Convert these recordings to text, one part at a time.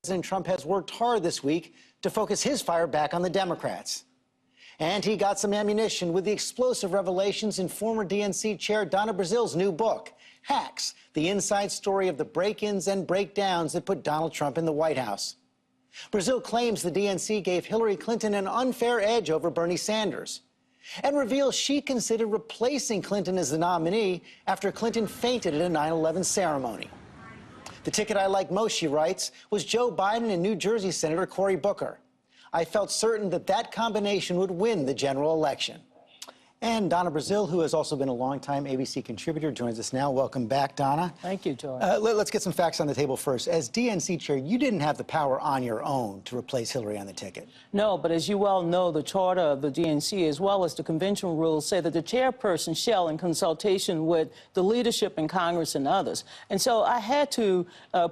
President Trump has worked hard this week to focus his fire back on the Democrats. And he got some ammunition with the explosive revelations in former DNC Chair Donna Brazile's new book, Hacks, the inside story of the break-ins and breakdowns that put Donald Trump in the White House. Brazile claims the DNC gave Hillary Clinton an unfair edge over Bernie Sanders and reveals she considered replacing Clinton as the nominee after Clinton fainted at a 9/11 ceremony. The ticket I like most, she writes, was Joe Biden and New Jersey Senator Cory Booker. I felt certain that that combination would win the general election. And Donna Brazile, who has also been a longtime ABC contributor, joins us now. Welcome back, Donna. Thank you, George. Let's get some facts on the table first. As DNC chair, you didn't have the power on your own to replace Hillary on the ticket. No, but as you well know, the charter of the DNC, as well as the convention rules, say that the chairperson shall, in consultation with the leadership in Congress and others. And so I had to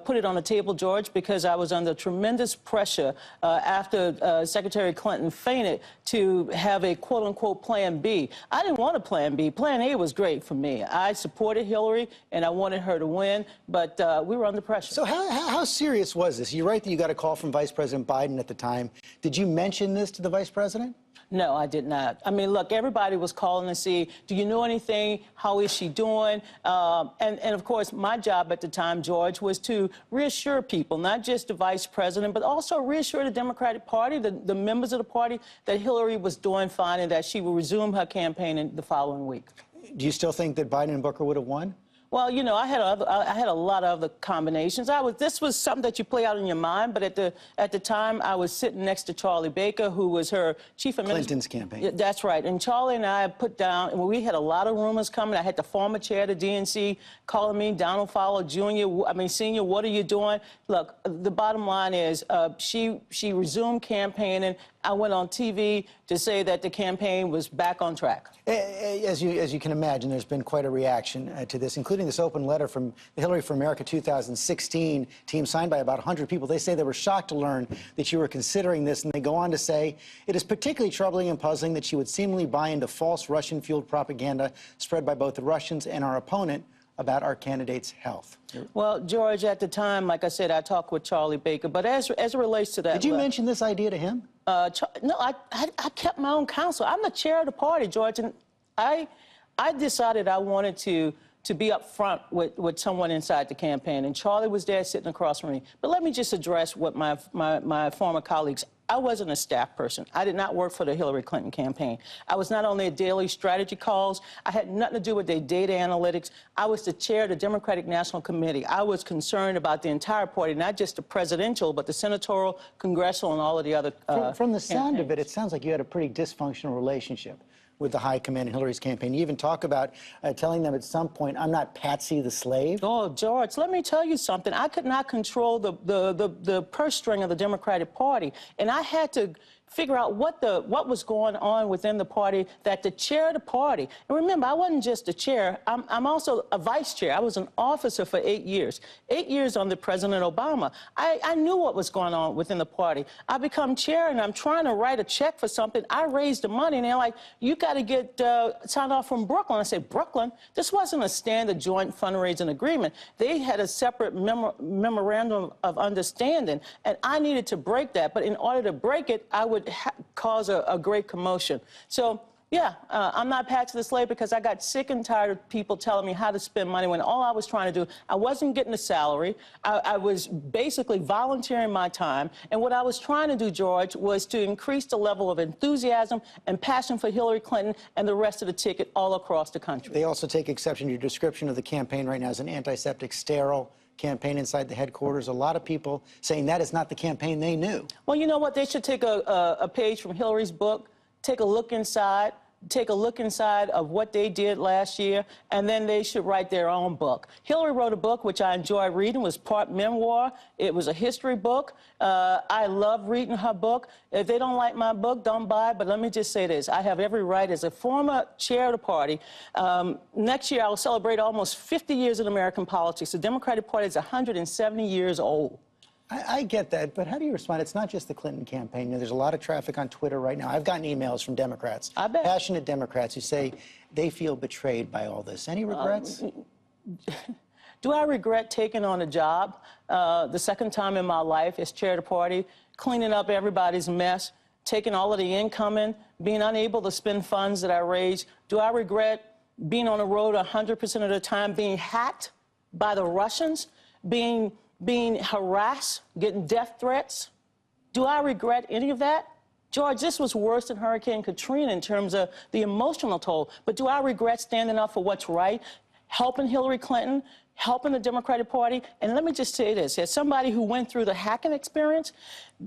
put it on the table, George, because I was under tremendous pressure after Secretary Clinton fainted to have a quote-unquote Plan B. I didn't want a Plan B. Plan A was great for me. I supported Hillary, and I wanted her to win, but we were under pressure. So how serious was this? You write that you got a call from Vice President Biden at the time. Did you mention this to the Vice President? No, I did not. I mean, look, everybody was calling to see, do you know anything? How is she doing? And of course, my job at the time, George, was to reassure people, not just the vice president, but also reassure the Democratic Party, the members of the party, that Hillary was doing fine and that she would resume her campaign in the following week. Do you still think that Biden and Booker would have won? Well, you know, I had a lot of other combinations. This was something that you play out in your mind, but at the time, I was sitting next to Charlie Baker, who was her chief administrator. Clinton's campaign. Yeah, that's right. And Charlie and I put down, and we had a lot of rumors coming. I had the former chair of the DNC calling me, Donald Fowler Senior, what are you doing? Look, the bottom line is she resumed campaigning. I went on TV to say that the campaign was back on track. As you can imagine, there's been quite a reaction to this, including this open letter from the Hillary for America 2016 team signed by about 100 people. They say they were shocked to learn that you were considering this, and they go on to say, it is particularly troubling and puzzling that she would seemingly buy into false Russian-fueled propaganda spread by both the Russians and our opponent about our candidate's health. Well, George, at the time, like I said, I talked with Charlie Baker, but as it relates to that... Did you mention this idea to him? No, I kept my own counsel. I'm the chair of the party, George, and I decided I wanted to be up front with someone inside the campaign, and Charlie was there sitting across from me. But let me just address what my former colleagues... I wasn't a staff person. I did not work for the Hillary Clinton campaign. I was not on their daily strategy calls. I had nothing to do with their data analytics. I was the chair of the Democratic National Committee. I was concerned about the entire party, not just the presidential, but the senatorial, congressional, and all of the other From the sound of it, it sounds like you had a pretty dysfunctional relationship with the high command in Hillary's campaign. You even talk about telling them at some point, I'm not Patsy the slave. Oh, George, let me tell you something. I could not control the purse string of the Democratic Party, and I had to figure out what was going on within the party, that the chair of the party, and remember, I wasn't just the chair, I'm also a vice chair. I was an officer for 8 years. 8 years under President Obama. I knew what was going on within the party. I become chair, and I'm trying to write a check for something. I raised the money, and they're like, you got to get signed off from Brooklyn. I said, Brooklyn? This wasn't a standard joint fundraising agreement. They had a separate memorandum of understanding, and I needed to break that. But in order to break it, I would cause a great commotion. So, yeah, I'm not Patsy the slave because I got sick and tired of people telling me how to spend money when all I was trying to do, I wasn't getting a salary. I was basically volunteering my time. And what I was trying to do, George, was to increase the level of enthusiasm and passion for Hillary Clinton and the rest of the ticket all across the country. They also take exception to your description of the campaign right now as an antiseptic, sterile campaign inside the headquarters. A lot of people saying that is not the campaign they knew. Well, you know what? They should take a page from Hillary's book, take a look inside of what they did last year, and then they should write their own book. Hillary wrote a book, which I enjoyed reading, was part memoir. It was a history book. I love reading her book. If they don't like my book, don't buy it. But let me just say this. I have every right as a former chair of the party. Next year, I will celebrate almost 50 years in American politics. The Democratic Party is 170 years old. I get that, but how do you respond? It's not just the Clinton campaign. You know, there's a lot of traffic on Twitter right now. I've gotten emails from Democrats, passionate Democrats, who say they feel betrayed by all this. Any regrets? Do I regret taking on a job the second time in my life as chair of the party, cleaning up everybody's mess, taking all of the income in, being unable to spend funds that I raised? Do I regret being on the road 100% of the time, being hacked by the Russians, being harassed, getting death threats? Do I regret any of that? George, this was worse than Hurricane Katrina in terms of the emotional toll. But do I regret standing up for what's right, helping Hillary Clinton, helping the Democratic Party? And let me just say this, as somebody who went through the hacking experience,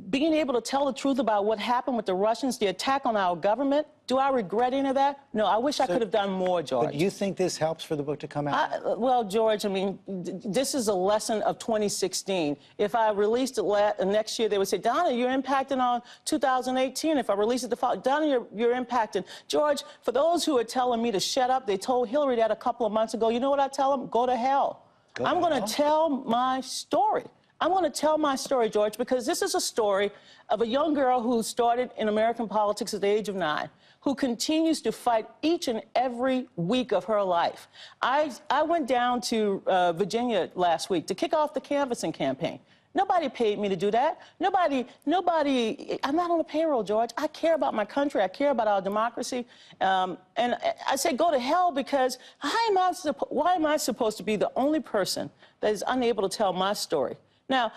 being able to tell the truth about what happened with the Russians, the attack on our government, do I regret any of that? No, I wish I could have done more, George. But do you think this helps for the book to come out? Well, George, I mean, this is a lesson of 2016. If I released it next year, they would say, Donna, you're impacting on 2018. If I release it the following, Donna, you're impacting. George, for those who are telling me to shut up, they told Hillary that a couple of months ago. You know what I tell them? Go to hell. I'm going to tell my story. I'm going to tell my story, George, because this is a story of a young girl who started in American politics at the age of 9, who continues to fight each and every week of her life. I went down to Virginia last week to kick off the canvassing campaign. Nobody paid me to do that. Nobody, I'm not on the payroll, George. I care about my country. I care about our democracy. And I say go to hell because why am I supposed to be the only person that is unable to tell my story? Now,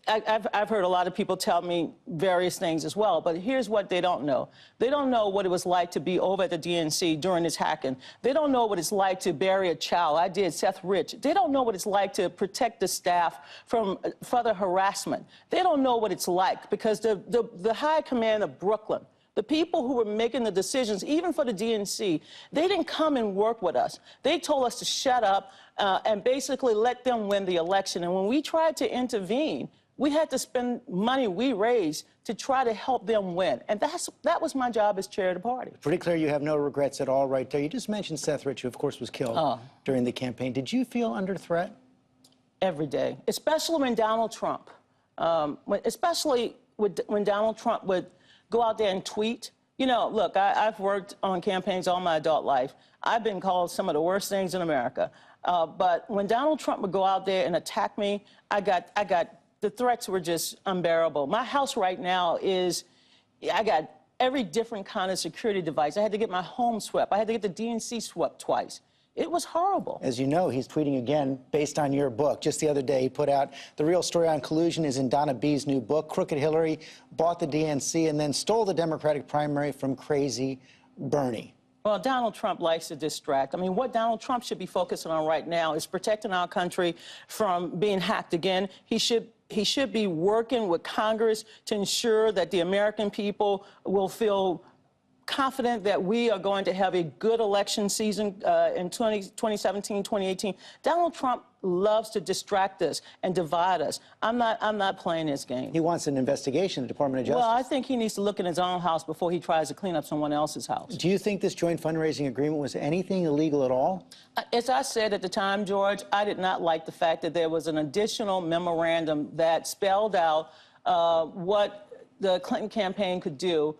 I've heard a lot of people tell me various things as well, but here's what they don't know. They don't know what it was like to be over at the DNC during this hacking. They don't know what it's like to bury a child. I did, Seth Rich. They don't know what it's like to protect the staff from further harassment. They don't know what it's like because the high command of Brooklyn, the people who were making the decisions, even for the DNC, they didn't come and work with us. They told us to shut up and basically let them win the election. And when we tried to intervene, we had to spend money we raised to try to help them win. And that was my job as chair of the party. Pretty clear you have no regrets at all right there. You just mentioned Seth Rich, who, of course, was killed during the campaign. Did you feel under threat? Every day, especially when Donald Trump, when Donald Trump would go out there and tweet. You know, look, I've worked on campaigns all my adult life. I've been called some of the worst things in America. But when Donald Trump would go out there and attack me, the threats were just unbearable. My house right now I got every different kind of security device. I had to get my home swept. I had to get the DNC swept twice. It was horrible. As you know, he's tweeting again based on your book. Just the other day, he put out the real story on collusion is in Donna B's new book. Crooked Hillary bought the DNC and then stole the Democratic primary from crazy Bernie. Well, Donald Trump likes to distract. I mean, what Donald Trump should be focusing on right now is protecting our country from being hacked again. He should be working with Congress to ensure that the American people will feel confident that we are going to have a good election season in 2017, 2018. Donald Trump loves to distract us and divide us. I'm not playing this game. He wants an investigation in the Department of Justice. Well, I think he needs to look in his own house before he tries to clean up someone else's house. Do you think this joint fundraising agreement was anything illegal at all? As I said at the time, George, I did not like the fact that there was an additional memorandum that spelled out what the Clinton campaign could do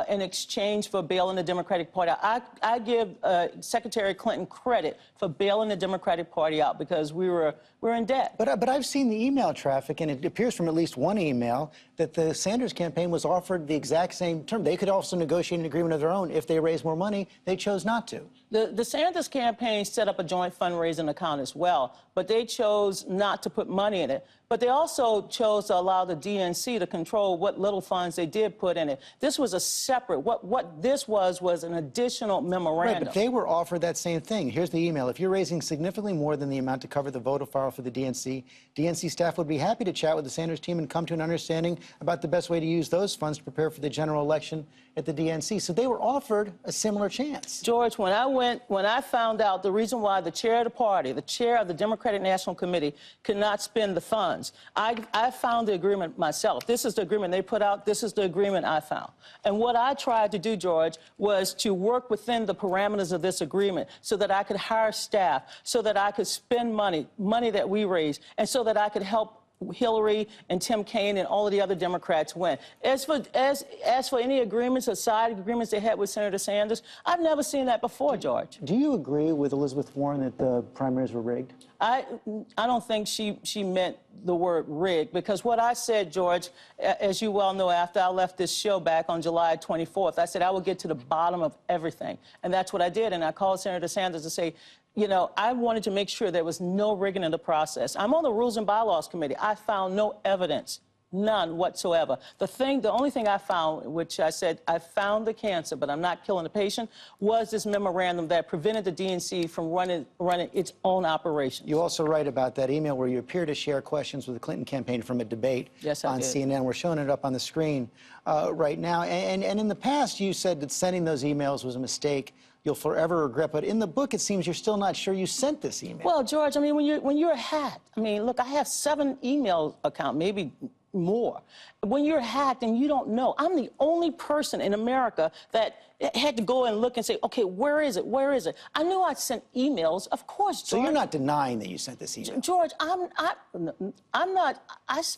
in exchange for bailing the Democratic Party out. I give Secretary Clinton credit for bailing the Democratic Party out because we were in debt. But I've seen the email traffic, and it appears from at least one email that the Sanders campaign was offered the exact same term. They could also negotiate an agreement of their own if they raised more money. They chose not to. The Sanders campaign set up a joint fundraising account as well, but they chose not to put money in it. But they also chose to allow the DNC to control what little funds they did put in it. This was a separate, what this was an additional memorandum. Right, but they were offered that same thing. Here's the email. If you're raising significantly more than the amount to cover the voter file for the DNC, DNC staff would be happy to chat with the Sanders team and come to an understanding about the best way to use those funds to prepare for the general election at the DNC. So they were offered a similar chance. George, when I found out the reason why the chair of the party, the chair of the Democratic National Committee, could not spend the funds, I found the agreement myself. This is the agreement they put out. This is the agreement I found. And what I tried to do, George, was to work within the parameters of this agreement so that I could hire staff, so that I could spend money that we raised, and so that I could help Hillary and Tim Kaine and all of the other Democrats win. As for any agreements or side agreements they had with Senator Sanders, I've never seen that before, George. Do you agree with Elizabeth Warren that the primaries were rigged? I don't think she meant the word rigged, because what I said, George, as you well know, after I left this show back on July 24th, I said I would get to the bottom of everything. And that's what I did. And I called Senator Sanders to say, you know, I wanted to make sure there was no rigging in the process. I'm on the Rules and Bylaws Committee. I found no evidence. None whatsoever. The only thing I found, which I said, I found the cancer, but I'm not killing the patient, was this memorandum that prevented the DNC from running its own operations. You also write about that email where you appear to share questions with the Clinton campaign from a debate on CNN. We're showing it up on the screen right now. And in the past, you said that sending those emails was a mistake you'll forever regret. But in the book, it seems you're still not sure you sent this email. Well, George, I mean, when you're hacked, I mean, look, I have 7 email accounts, maybe more. When you're hacked and you don't know, I'm the only person in America that had to go and look and say, okay, where is it? Where is it? I knew I'd sent emails, of course, George. So you're not denying that you sent this email? George, I'm not.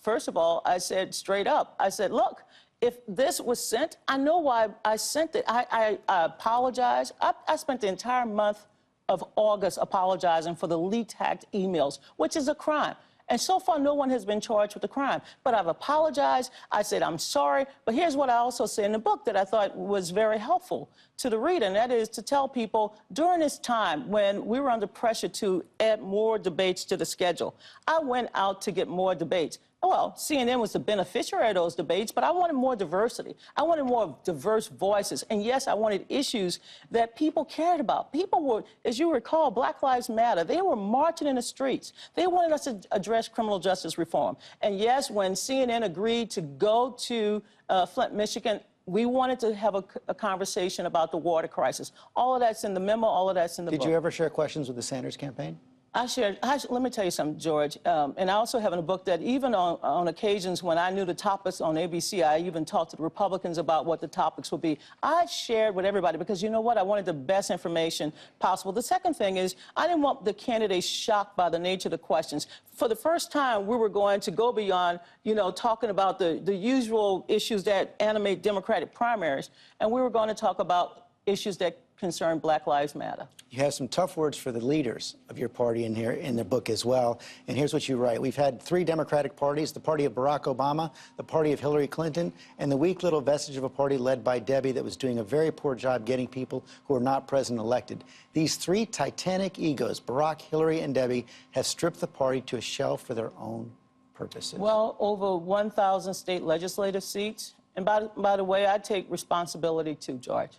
First of all, I said straight up, I said, look, if this was sent, I know why I sent it. I apologize. I spent the entire month of August apologizing for the leaked, hacked emails, which is a crime. And so far, no one has been charged with the crime. But I've apologized. I said, I'm sorry. But here's what I also say in the book that I thought was very helpful to the reader, and that is to tell people during this time when we were under pressure to add more debates to the schedule, I went out to get more debates. Well, CNN was the beneficiary of those debates, but I wanted more diversity. I wanted more diverse voices. And yes, I wanted issues that people cared about. People were, as you recall, Black Lives Matter. They were marching in the streets. They wanted us to address criminal justice reform. And yes, when CNN agreed to go to Flint, Michigan, we wanted to have a conversation about the water crisis. All of that's in the memo. All of that's in the book. Did you ever share questions with the Sanders campaign? Let me tell you something, George, and I also have in a book that even on occasions when I knew the topics on ABC, I even talked to the Republicans about what the topics would be. I shared with everybody because, you know what, I wanted the best information possible. The second thing is I didn't want the candidates shocked by the nature of the questions. For the first time, we were going to go beyond, you know, talking about the usual issues that animate Democratic primaries, and we were going to talk about issues that concern Black Lives Matter. You have some tough words for the leaders of your party in here in the book as well. And here's what you write. We've had 3 Democratic parties, the party of Barack Obama, the party of Hillary Clinton, and the weak little vestige of a party led by Debbie that was doing a very poor job getting people who are not president elected. These 3 titanic egos, Barack, Hillary, and Debbie, have stripped the party to a shell for their own purposes. Well, over 1,000 state legislative seats. And by the way, I take responsibility too, George.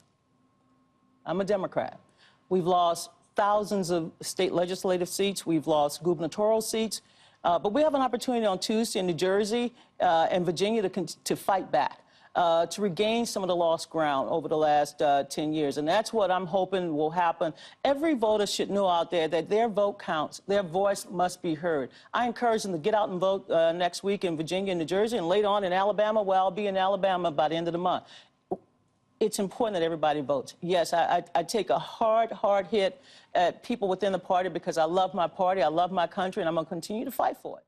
I'm a Democrat. We've lost thousands of state legislative seats. We've lost gubernatorial seats. But we have an opportunity on Tuesday in New Jersey and Virginia to fight back, to regain some of the lost ground over the last 10 years. And that's what I'm hoping will happen. Every voter should know out there that their vote counts. Their voice must be heard. I encourage them to get out and vote next week in Virginia and New Jersey, and later on in Alabama. Well, I'll be in Alabama by the end of the month. It's important that everybody votes. Yes, I take a hard hit at people within the party because I love my party, I love my country, and I'm going to continue to fight for it.